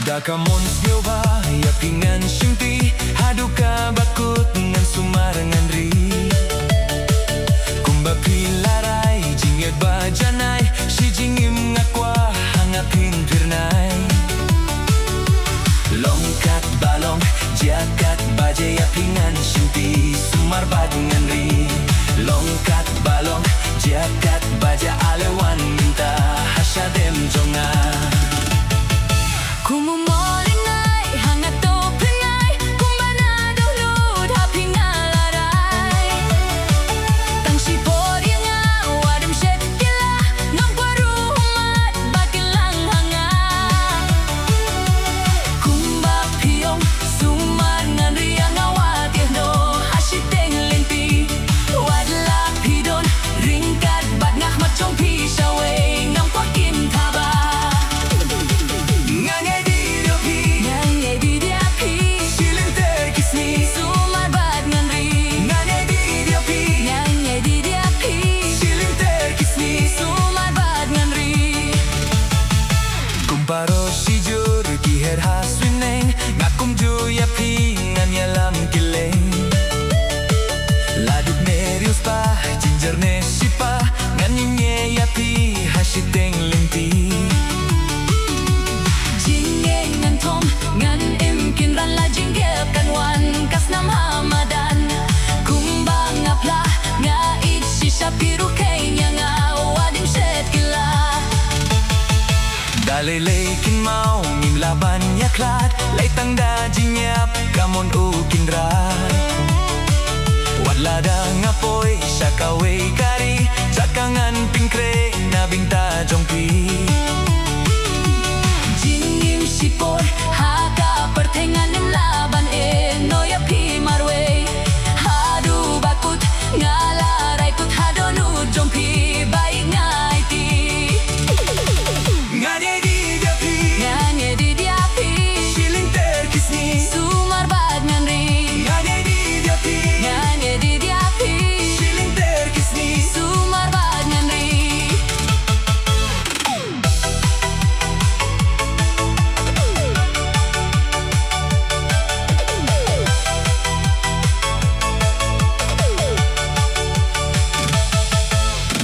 Dakamon nyoba ya pingan simpi haduka bakut ngan sumarangan ri kumba pilarai jinget bajanai si jingim ngakwa hangapin pirnai longkat balong jakat baja ya pingan simpi sumar badangan ri longkat balong jakat baja alewan minta hasadem jonga Paro si jur ki her haswineng ngakum ju ya pingan ya lam kileng laduk nerius pa ginger ne sipa nganinye ya pi hasiteng limpi jinge ngan tom ngan imkin ran la jinge kan wan kas nam hamadan kumbang apla nga it si shapiru kenya nga wadim shet kila Dalelekin mau ngim laban yaklat Lay tangda jinyap kamon ukin rat Wadlada ngapoy syakawe kari Jakangan pingkre nabingta jongpi Jingim sipoy haka pertengan nim laban noya pi marwe Hadu bakut ngalaray kut hadonu jongpi baik ngaiti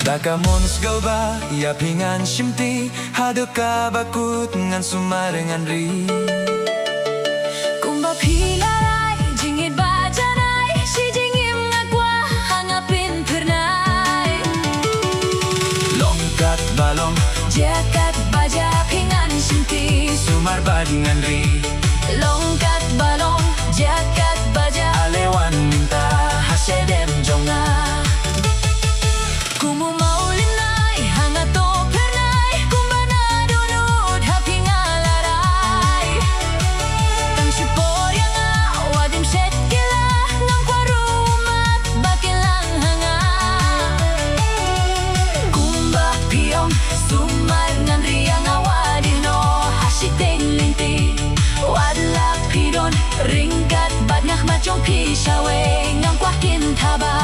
Dakamon sgalba ya pingan simti haduka bakut ngan sumarangan ri kumba pilarai jingit bajanai si jingim ngakwa hangapin pernai longkat balong jakat baja pingan simti sumar badingan ri longkat balong jakat baja alewan minta hasedem jonga Kumu maulinai hangato pernai kumbana dunut hapi ngalarai tang sipor yang wadim set kila ngam kwarumat bakilang hanga kumba piong sumar ngan riang awadino hasiteng linti wadla pidon ringkat badngah macong pisawe ngam kwakin taba